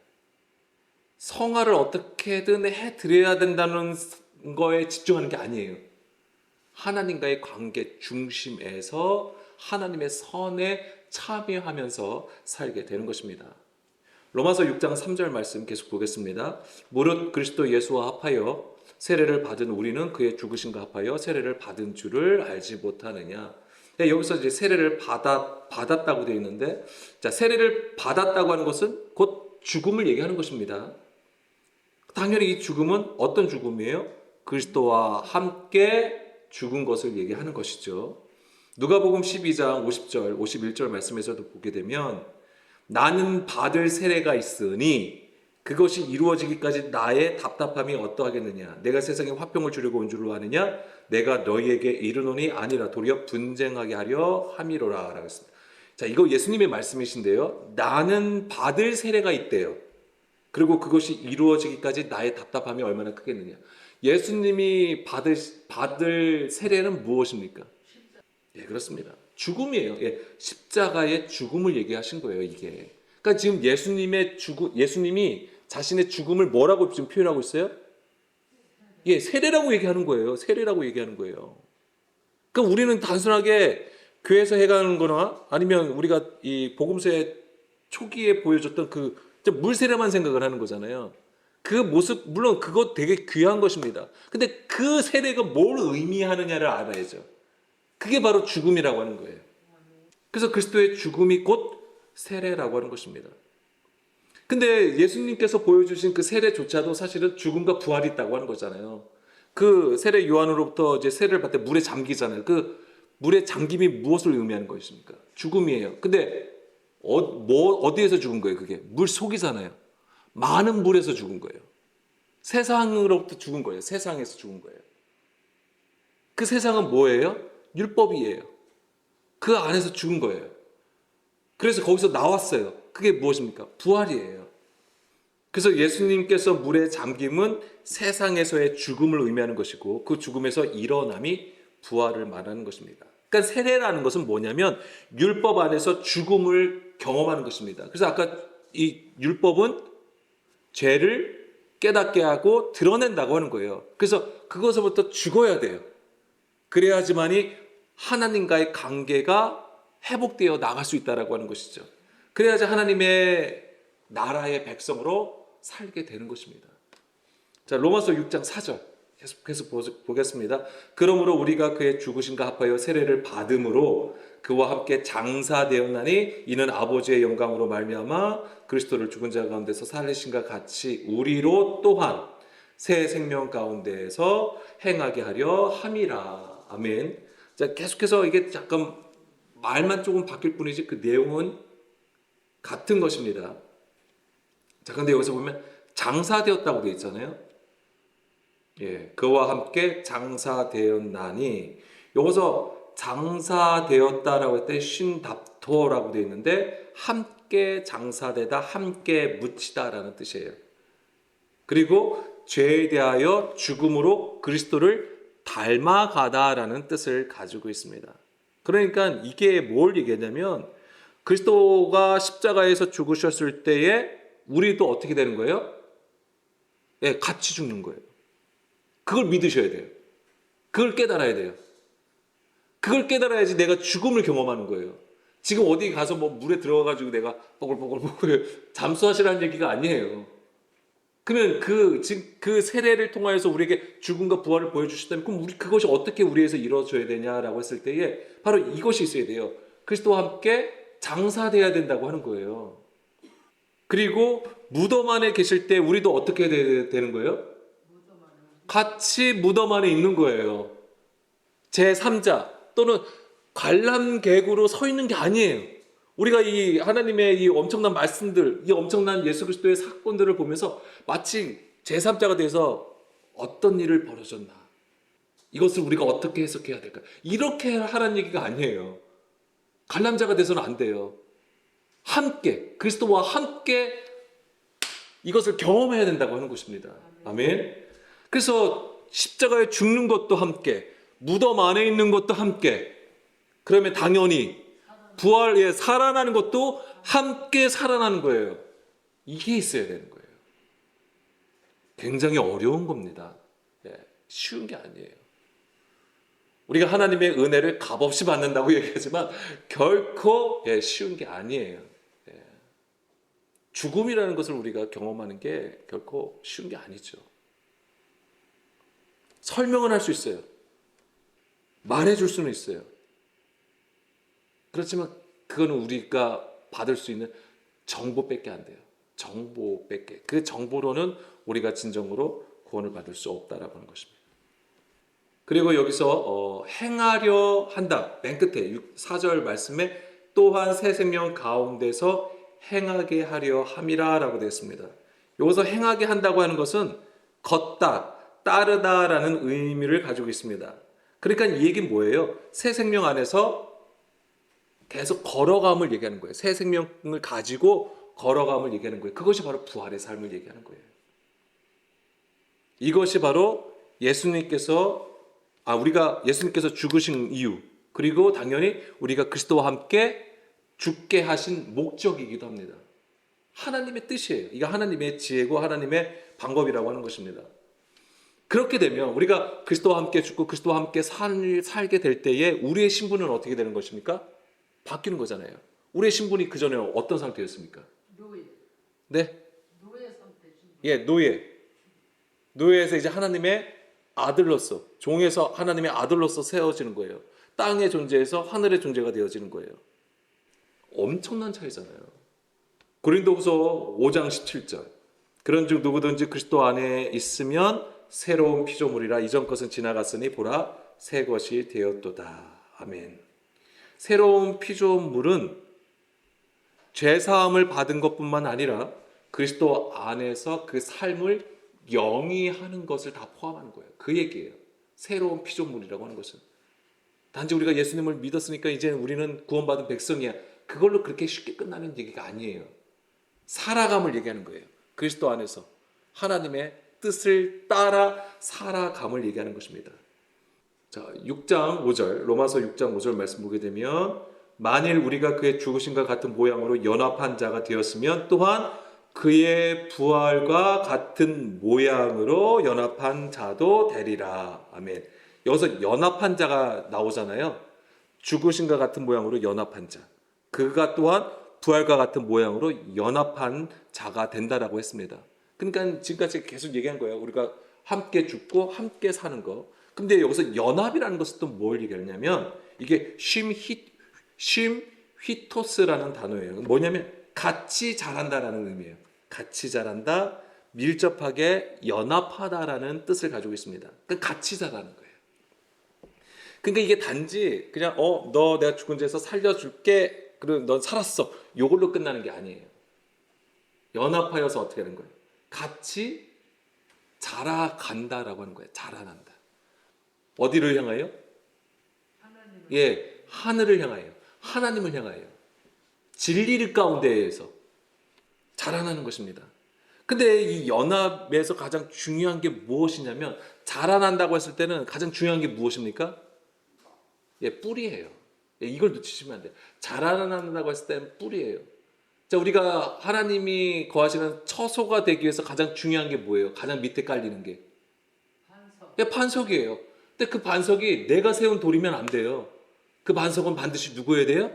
S1: 성화를 어떻게든 해드려야 된다는 거에 집중하는 게 아니에요. 하나님과의 관계 중심에서 하나님의 선에 참여하면서 살게 되는 것입니다. 로마서 6장 3절 말씀 계속 보겠습니다. 무릇 그리스도 예수와 합하여 세례를 받은 우리는 그의 죽으심과 합하여 세례를 받은 줄을 알지 못하느냐. 네, 여기서 이제 세례를 받았다고 되어 있는데, 자, 세례를 받았다고 하는 것은 곧 죽음을 얘기하는 것입니다. 당연히 이 죽음은 어떤 죽음이에요? 그리스도와 함께 죽은 것을 얘기하는 것이죠. 누가복음 12장 50절, 51절 말씀에서도 보게 되면 나는 받을 세례가 있으니 그것이 이루어지기까지 나의 답답함이 어떠하겠느냐. 내가 세상에 화평을 주려고 온 줄로 아느냐. 내가 너희에게 이르노니 아니라 도리어 분쟁하게 하려 함이로라 라고 했습니다. 자, 이거 예수님의 말씀이신데요. 나는 받을 세례가 있대요. 그리고 그것이 이루어지기까지 나의 답답함이 얼마나 크겠느냐. 예수님이 받을 세례는 무엇입니까? 예, 그렇습니다. 죽음이에요. 예, 십자가의 죽음을 얘기하신 거예요, 이게. 그러니까 지금 예수님이 자신의 죽음을 뭐라고 지금 표현하고 있어요? 예, 세례라고 얘기하는 거예요. 세례라고 얘기하는 거예요. 그러니까 우리는 단순하게 교회에서 해가는 거나 아니면 우리가 이 복음서의 초기에 보여줬던 그 물세례만 생각을 하는 거잖아요. 그 모습, 물론 그거 되게 귀한 것입니다. 근데 그 세례가 뭘 의미하느냐를 알아야죠. 그게 바로 죽음이라고 하는 거예요. 그래서 그리스도의 죽음이 곧 세례라고 하는 것입니다. 근데 예수님께서 보여주신 그 세례조차도 사실은 죽음과 부활이 있다고 하는 거잖아요. 그 세례 요한으로부터 이제 세례를 받을 때 물에 잠기잖아요. 그 물에 잠김이 무엇을 의미하는 것입니까? 죽음이에요. 근데 어디에서 죽은 거예요? 그게 물 속이잖아요. 많은 물에서 죽은 거예요. 세상으로부터 죽은 거예요. 세상에서 죽은 거예요. 그 세상은 뭐예요? 율법이에요. 그 안에서 죽은 거예요. 그래서 거기서 나왔어요. 그게 무엇입니까? 부활이에요. 그래서 예수님께서 물에 잠김은 세상에서의 죽음을 의미하는 것이고 그 죽음에서 일어남이 부활을 말하는 것입니다. 그러니까 세례라는 것은 뭐냐면 율법 안에서 죽음을 경험하는 것입니다. 그래서 아까 이 율법은 죄를 깨닫게 하고 드러낸다고 하는 거예요. 그래서 그것으로부터 죽어야 돼요. 그래야지만이 하나님과의 관계가 회복되어 나갈 수 있다라고 하는 것이죠. 그래야지 하나님의 나라의 백성으로 살게 되는 것입니다. 자, 로마서 6장 4절 계속 보겠습니다. 그러므로 우리가 그의 죽으심과 합하여 세례를 받음으로 그와 함께 장사되었나니 이는 아버지의 영광으로 말미암아 그리스도를 죽은 자 가운데서 살리신과 같이 우리로 또한 새 생명 가운데에서 행하게 하려 함이라. 아멘. 자, 계속해서 이게 잠깐 말만 조금 바뀔 뿐이지 그 내용은 같은 것입니다. 자, 근데 여기서 보면 장사되었다고 되어 있잖아요. 예, 그와 함께 장사되었나니 여기서 장사되었다라고 할 때 쉰답토라고 되어 있는데 함께 장사되다, 함께 묻히다라는 뜻이에요. 그리고 죄에 대하여 죽음으로 그리스도를 닮아가다라는 뜻을 가지고 있습니다. 그러니까 이게 뭘 얘기하냐면 그리스도가 십자가에서 죽으셨을 때에 우리도 어떻게 되는 거예요? 예, 같이 죽는 거예요. 그걸 믿으셔야 돼요. 그걸 깨달아야 돼요. 그걸 깨달아야지 내가 죽음을 경험하는 거예요. 지금 어디 가서 뭐 물에 들어가가지고 내가 뽀글뽀글 잠수하시라는 얘기가 아니에요. 그러면 그 세례를 통하여서 우리에게 죽음과 부활을 보여주셨다면 그럼 그것이 어떻게 우리에서 이루어져야 되냐라고 했을 때에 바로 이것이 있어야 돼요. 그리스도와 함께 장사돼야 된다고 하는 거예요. 그리고 무덤 안에 계실 때 우리도 어떻게 되는 거예요? 같이 무덤 안에 있는 거예요. 제3자 또는 관람객으로 서 있는 게 아니에요. 우리가 이 하나님의 이 엄청난 말씀들, 이 엄청난 예수 그리스도의 사건들을 보면서 마치 제3자가 돼서 어떤 일을 벌어졌나, 이것을 우리가 어떻게 해석해야 될까, 이렇게 하라는 얘기가 아니에요. 관람자가 돼서는 안 돼요. 함께 그리스도와 함께 이것을 경험해야 된다고 하는 것입니다. 아멘. 그래서 십자가에 죽는 것도 함께, 무덤 안에 있는 것도 함께, 그러면 당연히 부활에 살아나는 것도 함께 살아나는 거예요. 이게 있어야 되는 거예요. 굉장히 어려운 겁니다. 예, 쉬운 게 아니에요. 우리가 하나님의 은혜를 값없이 받는다고 얘기하지만 결코 쉬운 게 아니에요. 예. 죽음이라는 것을 우리가 경험하는 게 결코 쉬운 게 아니죠. 설명은 할 수 있어요. 말해줄 수는 있어요. 그렇지만 그거는 우리가 받을 수 있는 정보밖에 안 돼요. 정보밖에. 그 정보로는 우리가 진정으로 구원을 받을 수 없다라고 하는 것입니다. 그리고 여기서 행하려 한다. 맨 끝에 4절 말씀에 또한 새 생명 가운데서 행하게 하려 함이라 라고 되어 있습니다. 여기서 행하게 한다고 하는 것은 걷다, 따르다라는 의미를 가지고 있습니다. 그러니까 이 얘기는 뭐예요? 새 생명 안에서 계속 걸어감을 얘기하는 거예요. 새 생명을 가지고 걸어감을 얘기하는 거예요. 그것이 바로 부활의 삶을 얘기하는 거예요. 이것이 바로 우리가 예수님께서 죽으신 이유, 그리고 당연히 우리가 그리스도와 함께 죽게 하신 목적이기도 합니다. 하나님의 뜻이에요. 이거 하나님의 지혜고 하나님의 방법이라고 하는 것입니다. 그렇게 되면 우리가 그리스도와 함께 죽고 그리스도와 함께 살게 될 때에 우리의 신분은 어떻게 되는 것입니까? 바뀌는 거잖아요. 우리의 신분이 그전에 어떤 상태였습니까?
S2: 노예.
S1: 네?
S2: 노예 상태 신분.
S1: 예, 노예. 노예에서 이제 하나님의 아들로서, 종에서 하나님의 아들로서 세워지는 거예요. 땅의 존재에서 하늘의 존재가 되어지는 거예요. 엄청난 차이잖아요. 고린도후서 5장 17절. 그런즉 누구든지 그리스도 안에 있으면 새로운 피조물이라 이전 것은 지나갔으니 보라 새 것이 되었도다. 아멘. 새로운 피조물은 죄사함을 받은 것뿐만 아니라 그리스도 안에서 그 삶을 영위하는 것을 다 포함하는 거예요. 그 얘기예요. 새로운 피조물이라고 하는 것은. 단지 우리가 예수님을 믿었으니까 이제 우리는 구원받은 백성이야. 그걸로 그렇게 쉽게 끝나는 얘기가 아니에요. 살아감을 얘기하는 거예요. 그리스도 안에서 하나님의 뜻을 따라 살아감을 얘기하는 것입니다. 자, 6장 5절, 로마서 6장 5절 말씀 보게 되면 만일 우리가 그의 죽으심과 같은 모양으로 연합한 자가 되었으면 또한 그의 부활과 같은 모양으로 연합한 자도 되리라. 아멘. 여기서 연합한 자가 나오잖아요. 죽으심과 같은 모양으로 연합한 자. 그가 또한 부활과 같은 모양으로 연합한 자가 된다라고 했습니다. 그러니까 지금까지 계속 얘기한 거예요. 우리가 함께 죽고 함께 사는 거. 근데 여기서 연합이라는 것은 또 뭘 얘기하냐면 이게 쉼휘토스라는 단어예요. 뭐냐면 같이 자란다라는 의미예요. 같이 자란다, 밀접하게 연합하다라는 뜻을 가지고 있습니다. 그러니까 같이 자라는 거예요. 그러니까 이게 단지 그냥 너 내가 죽은 데서 살려줄게. 그리고 넌 살았어. 요걸로 끝나는 게 아니에요. 연합하여서 어떻게 하는 거예요? 같이 자라간다라고 하는 거예요. 자라난다. 어디를 향하여?
S2: 하나님을.
S1: 예, 하늘을 향하여. 하나님을 향하여. 진리 가운데에서 자라나는 것입니다. 근데 이 연합에서 가장 중요한 게 무엇이냐면 자라난다고 했을 때는 가장 중요한 게 무엇입니까? 예, 뿌리예요. 예, 이걸 놓치시면 안 돼요. 자라난다고 했을 때는 뿌리예요. 자, 우리가 하나님이 거하시는 처소가 되기 위해서 가장 중요한 게 뭐예요? 가장 밑에 깔리는 게?
S2: 반석.
S1: 예, 반석이에요. 근데 그 반석이 내가 세운 돌이면 안 돼요. 그 반석은 반드시 누구여야 돼요?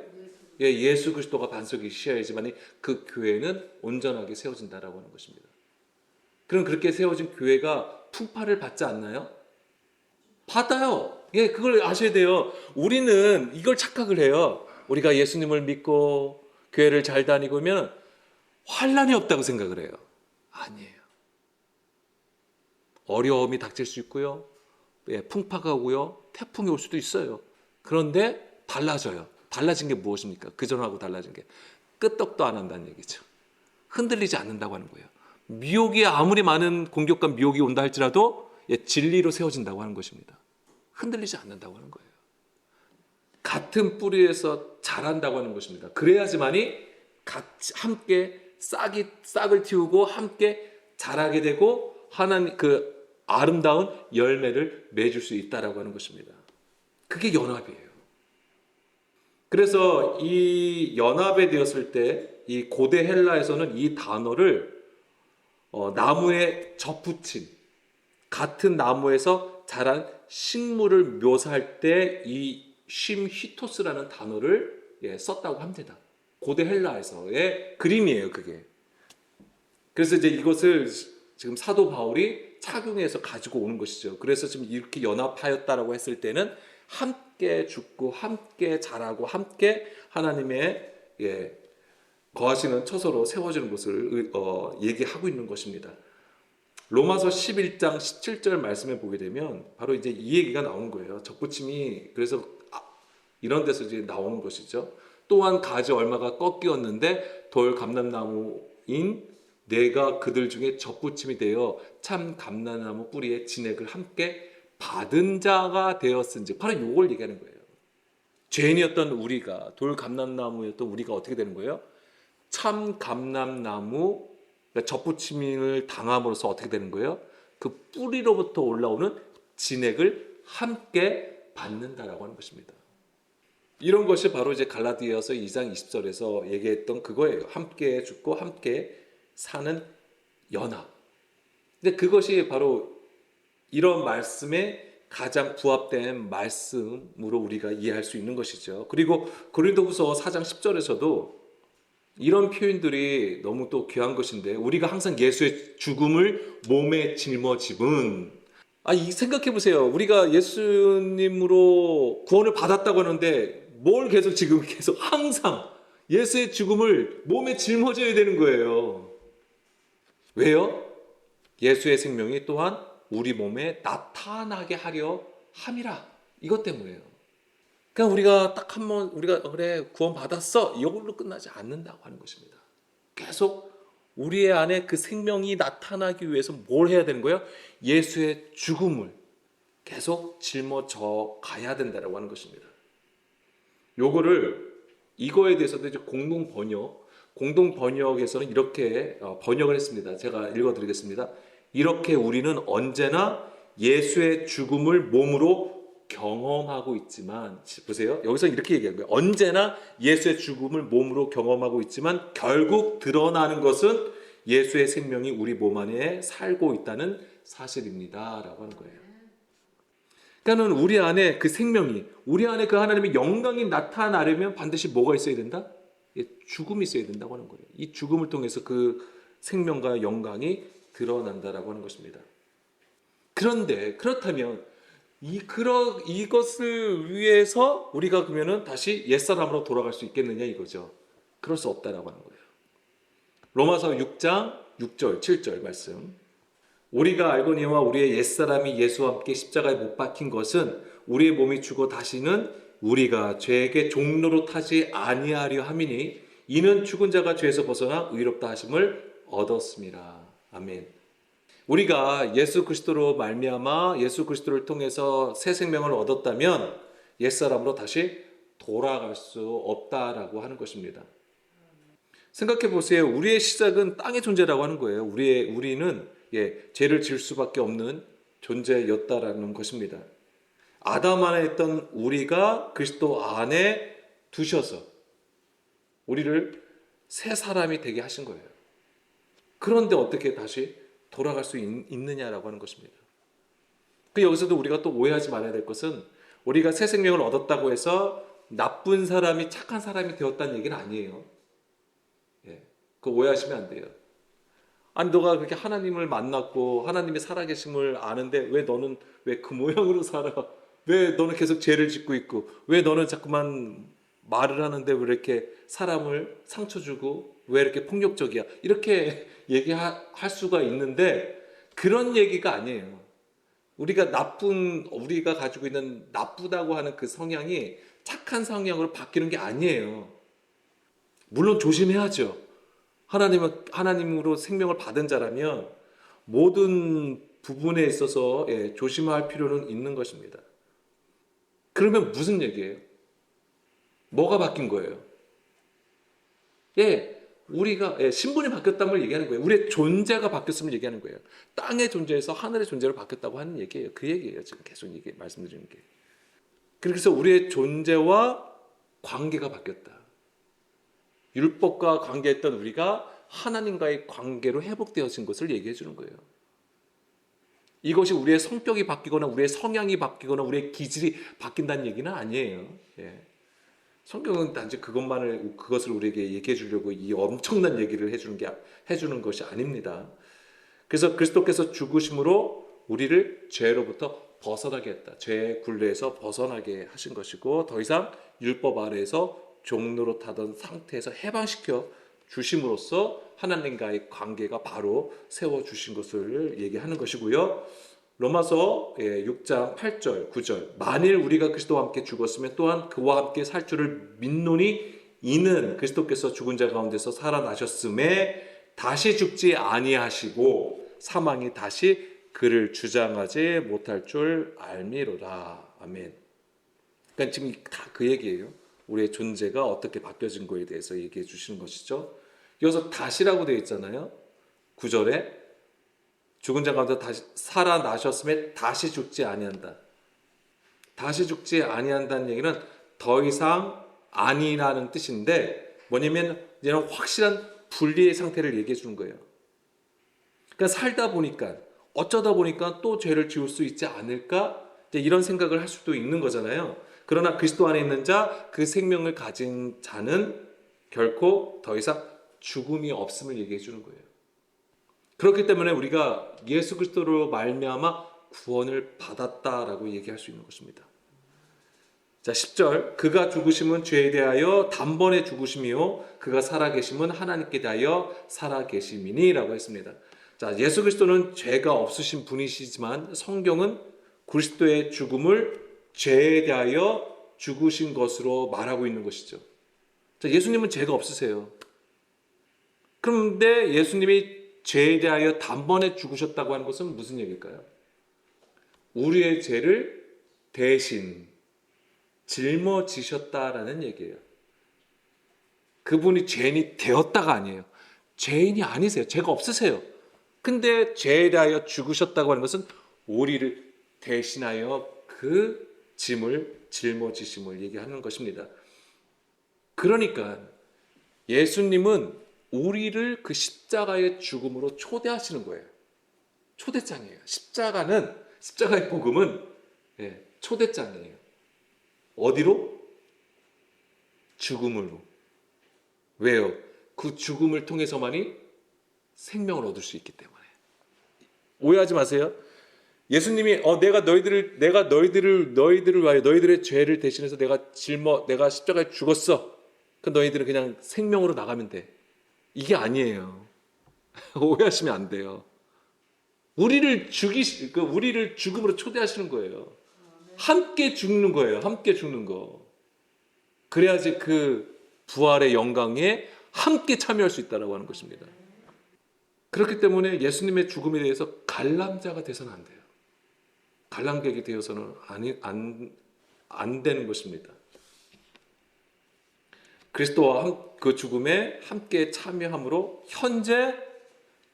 S1: 예, 예수 그리스도가 반석이셔야지만 그 교회는 온전하게 세워진다라고 하는 것입니다. 그럼 그렇게 세워진 교회가 풍파를 받지 않나요? 받아요. 예, 그걸 아셔야 돼요. 우리는 이걸 착각을 해요. 우리가 예수님을 믿고 교회를 잘 다니고면 환난이 없다고 생각을 해요. 아니에요. 어려움이 닥칠 수 있고요. 예, 풍파가 오고요. 태풍이 올 수도 있어요. 그런데 달라져요. 달라진 게 무엇입니까? 그전하고 달라진 게 끄떡도 안 한다는 얘기죠. 흔들리지 않는다고 하는 거예요. 미혹이 아무리 많은 공격과 미혹이 온다 할지라도 진리로 세워진다고 하는 것입니다. 흔들리지 않는다고 하는 거예요. 같은 뿌리에서 자란다고 하는 것입니다. 그래야지만이 같이 함께 싹을 틔우고 함께 자라게 되고 하나님 그 아름다운 열매를 맺을 수 있다라고 하는 것입니다. 그게 연합이에요. 그래서 이 연합에 되었을 때 이 고대 헬라에서는 이 단어를 나무에 접붙임, 같은 나무에서 자란 식물을 묘사할 때 이 쉼히토스라는 단어를 썼다고 합니다. 고대 헬라에서의 그림이에요, 그게. 그래서 이제 이것을 지금 사도 바울이 착용해서 가지고 오는 것이죠. 그래서 지금 이렇게 연합하였다라고 했을 때는 함께 죽고 함께 자라고 함께 하나님의 거하시는 처소로 세워지는 것을 얘기하고 있는 것입니다. 로마서 11장 17절 말씀에 보게 되면 바로 이제 이 얘기가 나오는 거예요. 접붙임이 그래서 이런 데서 이제 나오는 것이죠. 또한 가지 얼마가 꺾이었는데 돌 감람나무인 내가 그들 중에 접붙임이 되어 참 감람나무 뿌리에 진액을 함께 받은 자가 되었은지, 바로 이걸 얘기하는 거예요. 죄인이었던 우리가, 돌 감람나무였던 우리가 어떻게 되는 거예요? 참 감람나무, 그러니까 접붙임을 당함으로써 어떻게 되는 거예요? 그 뿌리로부터 올라오는 진액을 함께 받는다라고 하는 것입니다. 이런 것이 바로 이제 갈라디아서 2장 20절에서 얘기했던 그거예요. 함께 죽고 함께 사는 연합. 근데 그것이 바로 이런 말씀에 가장 부합된 말씀으로 우리가 이해할 수 있는 것이죠. 그리고 고린도후서 4장 10절에서도 이런 표현들이 너무 또 귀한 것인데, 우리가 항상 예수의 죽음을 몸에 짊어짐은, 생각해 보세요. 우리가 예수님으로 구원을 받았다고 하는데 뭘 계속 항상 예수의 죽음을 몸에 짊어져야 되는 거예요. 왜요? 예수의 생명이 또한 우리 몸에 나타나게 하려 함이라. 이것 때문에요. 그러니까 우리가 딱 한번 우리가 그래 구원 받았어 이걸로 끝나지 않는다고 하는 것입니다. 계속 우리의 안에 그 생명이 나타나기 위해서 뭘 해야 되는 거예요? 예수의 죽음을 계속 짊어져 가야 된다라고 하는 것입니다. 이거에 대해서도 이제 공동 번역에서는 이렇게 번역을 했습니다. 제가 읽어드리겠습니다. 이렇게 우리는 언제나 예수의 죽음을 몸으로 경험하고 있지만, 보세요. 여기서 이렇게 얘기한 거예요. 언제나 예수의 죽음을 몸으로 경험하고 있지만 결국 드러나는 것은 예수의 생명이 우리 몸 안에 살고 있다는 사실입니다. 라고 하는 거예요. 그러니까 우리 안에 그 생명이, 우리 안에 그 하나님의 영광이 나타나려면 반드시 뭐가 있어야 된다? 죽음이 있어야 된다고 하는 거예요. 이 죽음을 통해서 그 생명과 영광이 드러난다라고 하는 것입니다. 그런데 그렇다면 이것을 위해서 우리가 그러면은 다시 옛사람으로 돌아갈 수 있겠느냐 이거죠. 그럴 수 없다라고 하는 거예요. 로마서 6장 6절 7절 말씀. 우리가 알거니와 우리의 옛사람이 예수와 함께 십자가에 못 박힌 것은 우리의 몸이 죽어 다시는 우리가 죄에게 종로로 타지 아니하려 함이니 이는 죽은 자가 죄에서 벗어나 의롭다 하심을 얻었습니다. 아멘. 우리가 예수 그리스도로 말미암아 예수 그리스도를 통해서 새 생명을 얻었다면 옛사람으로 다시 돌아갈 수 없다라고 하는 것입니다. 생각해 보세요. 우리의 시작은 땅의 존재라고 하는 거예요. 우리는 죄를 지을 수밖에 없는 존재였다라는 것입니다. 아담 안에 있던 우리가 그리스도 안에 두셔서 우리를 새 사람이 되게 하신 거예요. 그런데 어떻게 다시 돌아갈 수 있느냐라고 하는 것입니다. 여기서도 우리가 또 오해하지 말아야 될 것은, 우리가 새 생명을 얻었다고 해서 나쁜 사람이 착한 사람이 되었다는 얘기는 아니에요. 그거 오해하시면 안 돼요. 너가 그렇게 하나님을 만났고 하나님의 살아계심을 아는데 왜 너는 왜 그 모양으로 살아? 왜 너는 계속 죄를 짓고 있고, 왜 너는 자꾸만 말을 하는데 왜 이렇게 사람을 상처 주고 왜 이렇게 폭력적이야? 이렇게 얘기할 수가 있는데 그런 얘기가 아니에요. 우리가 가지고 있는 나쁘다고 하는 그 성향이 착한 성향으로 바뀌는 게 아니에요. 물론 조심해야죠. 하나님으로 생명을 받은 자라면 모든 부분에 있어서 조심할 필요는 있는 것입니다. 그러면 무슨 얘기예요? 뭐가 바뀐 거예요? 우리가 신분이 바뀌었다는 걸 얘기하는 거예요. 우리의 존재가 바뀌었음을 얘기하는 거예요. 땅의 존재에서 하늘의 존재로 바뀌었다고 하는 얘기예요. 그 얘기예요. 지금 계속 말씀드리는 게. 그래서 우리의 존재와 관계가 바뀌었다. 율법과 관계했던 우리가 하나님과의 관계로 회복되어진 것을 얘기해 주는 거예요. 이것이 우리의 성격이 바뀌거나 우리의 성향이 바뀌거나 우리의 기질이 바뀐다는 얘기는 아니에요. 예. 성경은 단지 그것을 우리에게 얘기해 주려고 이 엄청난 얘기를 해주는 것이 아닙니다. 그래서 그리스도께서 죽으심으로 우리를 죄로부터 벗어나게 했다. 죄의 굴레에서 벗어나게 하신 것이고 더 이상 율법 아래에서 종로로 타던 상태에서 해방시켜 주심으로써 하나님과의 관계가 바로 세워주신 것을 얘기하는 것이고요. 로마서 6장 8절 9절 만일 우리가 그리스도와 함께 죽었으면 또한 그와 함께 살 줄을 믿노니 이는 그리스도께서 죽은 자 가운데서 살아나셨음에 다시 죽지 아니하시고 사망이 다시 그를 주장하지 못할 줄 알미로라. 아멘. 그러니까 지금 다 그 얘기예요. 우리의 존재가 어떻게 바뀌어진 거에 대해서 얘기해 주시는 것이죠. 여기서 다시라고 되어 있잖아요. 9절에 죽은 자 가운데 다시 살아나셨음에 다시 죽지 아니한다. 다시 죽지 아니한다는 얘기는 더 이상 아니라는 뜻인데 뭐냐면 이런 확실한 분리의 상태를 얘기해 주는 거예요. 그러니까 살다 보니까 어쩌다 보니까 또 죄를 지을 수 있지 않을까 이런 생각을 할 수도 있는 거잖아요. 그러나 그리스도 안에 있는 자, 그 생명을 가진 자는 결코 더 이상 죽음이 없음을 얘기해 주는 거예요. 그렇기 때문에 우리가 예수 그리스도로 말미암아 구원을 받았다라고 얘기할 수 있는 것입니다. 자, 10절 그가 죽으심은 죄에 대하여 단번에 죽으심이요 그가 살아계심은 하나님께 대하여 살아계심이니 라고 했습니다. 자, 예수 그리스도는 죄가 없으신 분이시지만 성경은 그리스도의 죽음을 죄에 대하여 죽으신 것으로 말하고 있는 것이죠. 자, 예수님은 죄가 없으세요. 그런데 예수님이 죄에 대하여 단번에 죽으셨다고 하는 것은 무슨 얘기일까요? 우리의 죄를 대신 짊어지셨다라는 얘기예요. 그분이 죄인이 되었다가 아니에요. 죄인이 아니세요. 죄가 없으세요. 근데 죄에 대하여 죽으셨다고 하는 것은 우리를 대신하여 그 짐을 짊어지심을 얘기하는 것입니다. 그러니까 예수님은 우리를 그 십자가의 죽음으로 초대하시는 거예요. 초대장이에요. 십자가의 복음은 초대장이에요. 어디로? 죽음으로. 왜요? 그 죽음을 통해서만이 생명을 얻을 수 있기 때문에. 오해하지 마세요. 예수님이 내가 너희들을 위하여 너희들의 죄를 대신해서 내가 십자가에 죽었어. 그 너희들은 그냥 생명으로 나가면 돼. 이게 아니에요. 오해하시면 안 돼요. 우리를 죽음으로 초대하시는 거예요. 함께 죽는 거예요. 함께 죽는 거. 그래야지 그 부활의 영광에 함께 참여할 수 있다라고 하는 것입니다. 그렇기 때문에 예수님의 죽음에 대해서 관람자가 돼서는 안 돼요. 관람객이 되어서는 안 되는 것입니다. 그리스도와 그 죽음에 함께 참여함으로 현재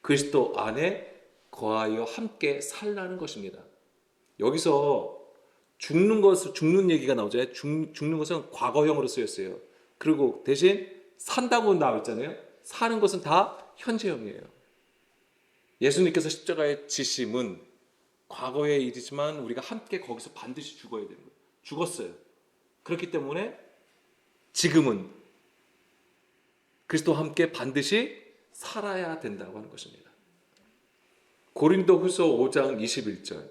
S1: 그리스도 안에 거하여 함께 살라는 것입니다. 여기서 죽는 얘기가 나오잖아요. 죽는 것은 과거형으로 쓰였어요. 그리고 대신 산다고 나와 있잖아요. 사는 것은 다 현재형이에요. 예수님께서 십자가에 지심은 과거의 일이지만 우리가 함께 거기서 반드시 죽어야 되는 거예요. 죽었어요. 그렇기 때문에 지금은 그리스도와 함께 반드시 살아야 된다고 하는 것입니다. 고린도후서 5장 21절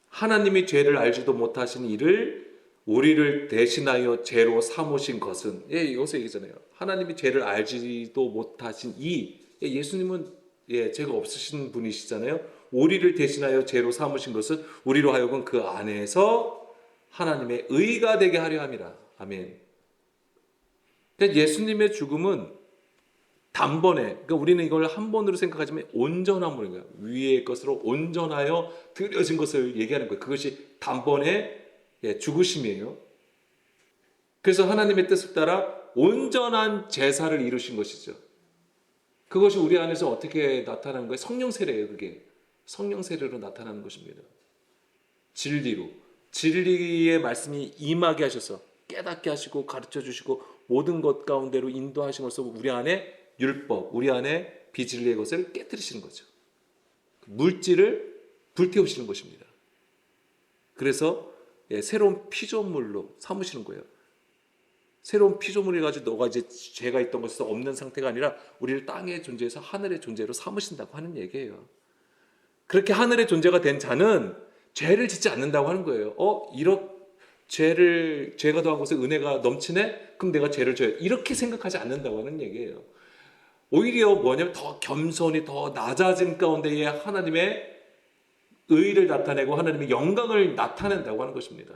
S1: 하나님이 죄를 알지도 못하신 이를 우리를 대신하여 죄로 삼으신 것은 여기서 얘기잖아요. 하나님이 죄를 알지도 못하신 예수님은 죄가 없으신 분이시잖아요. 우리를 대신하여 죄로 삼으신 것은 우리로 하여금 그 안에서 하나님의 의가 되게 하려 함이라. 아멘. 그러니까 예수님의 죽음은 단번에, 그러니까 우리는 이걸 한 번으로 생각하지만 온전함으로 거예요. 위의 것으로 온전하여 드려진 것을 얘기하는 거예요. 그것이 단번에 죽으심이에요. 그래서 하나님의 뜻을 따라 온전한 제사를 이루신 것이죠. 그것이 우리 안에서 어떻게 나타나는 거예요? 성령 세례예요. 그게 성령 세례로 나타나는 것입니다. 진리의 말씀이 임하게 하셔서 깨닫게 하시고 가르쳐 주시고 모든 것 가운데로 인도하신 것으로 우리 안에 율법, 우리 안에 비진리의 것을 깨뜨리시는 거죠. 물질을 불태우시는 것입니다. 그래서 새로운 피조물로 삼으시는 거예요. 새로운 피조물이 가지고 너가 이제 죄가 있던 것에서 없는 상태가 아니라 우리를 땅의 존재에서 하늘의 존재로 삼으신다고 하는 얘기예요. 그렇게 하늘의 존재가 된 자는 죄를 짓지 않는다고 하는 거예요. 죄가 더한 곳에 은혜가 넘치네? 그럼 내가 죄를 져야 이렇게 생각하지 않는다고 하는 얘기예요. 오히려 뭐냐면 더 겸손히 더 낮아진 가운데에 하나님의 의를 나타내고 하나님의 영광을 나타낸다고 하는 것입니다.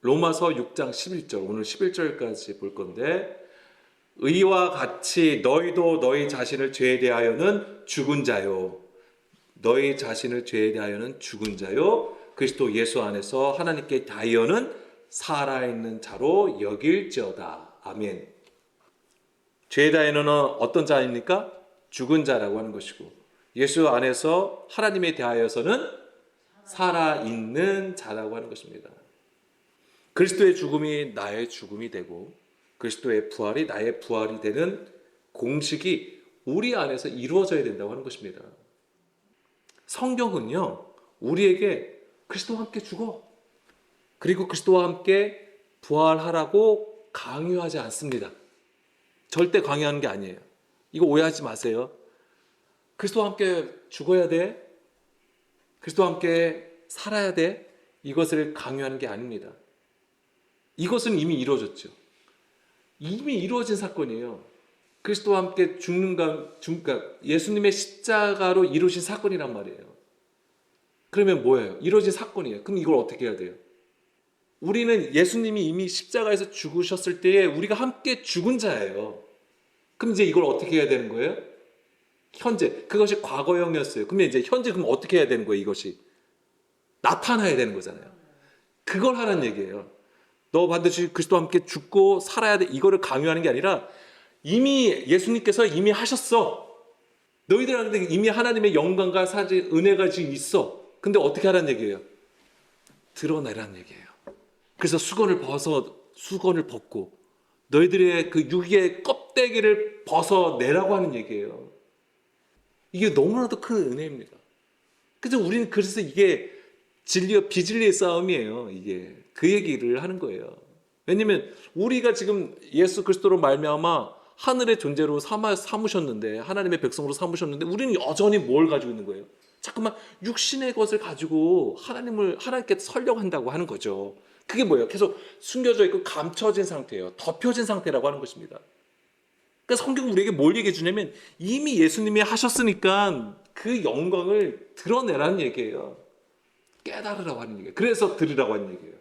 S1: 로마서 6장 11절, 오늘 11절까지 볼 건데, 의와 같이 너희도 너희 자신을 죄에 대하여는 죽은 자요. 너희 자신을 죄에 대하여는 죽은 자요. 그리스도 예수 안에서 하나님께 대하여는 살아있는 자로 여길지어다. 아멘. 죄에 대하여는 어떤 자입니까? 죽은 자라고 하는 것이고, 예수 안에서 하나님에 대하여서는 살아있는 자라고 하는 것입니다. 그리스도의 죽음이 나의 죽음이 되고 그리스도의 부활이 나의 부활이 되는 공식이 우리 안에서 이루어져야 된다고 하는 것입니다. 성경은요, 우리에게 그리스도와 함께 죽어, 그리고 그리스도와 함께 부활하라고 강요하지 않습니다. 절대 강요하는 게 아니에요. 이거 오해하지 마세요. 그리스도와 함께 죽어야 돼, 그리스도와 함께 살아야 돼, 이것을 강요하는 게 아닙니다. 이것은 이미 이루어졌죠. 이미 이루어진 사건이에요. 그리스도와 함께 그러니까 예수님의 십자가로 이루어진 사건이란 말이에요. 그러면 뭐예요? 이루어진 사건이에요. 그럼 이걸 어떻게 해야 돼요? 우리는 예수님이 이미 십자가에서 죽으셨을 때에 우리가 함께 죽은 자예요. 그럼 이제 이걸 어떻게 해야 되는 거예요? 현재. 그것이 과거형이었어요. 그러면 이제 현재 그럼 어떻게 해야 되는 거예요? 이것이 나타나야 되는 거잖아요. 그걸 하라는 얘기예요. 너 반드시 그리스도와 함께 죽고 살아야 돼. 이거를 강요하는 게 아니라 이미 예수님께서 이미 하셨어. 너희들한테 이미 하나님의 영광과 사지 은혜가 지금 있어. 근데 어떻게 하라는 얘기예요? 드러내라는 얘기예요. 그래서 수건을 벗고 너희들의 그 유기의 껍데기를 벗어내라고 하는 얘기예요. 이게 너무나도 큰 은혜입니다. 그래서 우리는 그래서 이게 진리와 비진리의 싸움이에요. 이게 그 얘기를 하는 거예요. 왜냐하면 우리가 지금 예수 그리스도로 말미암아 하늘의 존재로 삼으셨는데, 하나님의 백성으로 삼으셨는데, 우리는 여전히 뭘 가지고 있는 거예요? 자꾸만 육신의 것을 가지고 하나님께 설려고 한다고 하는 거죠. 그게 뭐예요? 계속 숨겨져 있고 감춰진 상태예요. 덮여진 상태라고 하는 것입니다. 그러니까 성경은 우리에게 뭘 얘기해 주냐면 이미 예수님이 하셨으니까 그 영광을 드러내라는 얘기예요. 깨달으라고 하는 얘기예요. 그래서 들으라고 하는 얘기예요.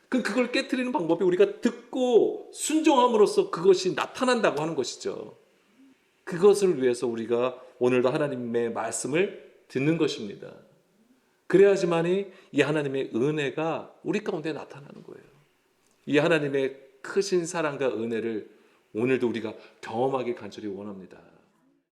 S1: 그럼 그걸 깨트리는 방법이 우리가 듣고 순종함으로써 그것이 나타난다고 하는 것이죠. 그것을 위해서 우리가 오늘도 하나님의 말씀을 듣는 것입니다. 그래야지만이 이 하나님의 은혜가 우리 가운데 나타나는 거예요. 이 하나님의 크신 사랑과 은혜를 오늘도 우리가 경험하기 간절히 원합니다.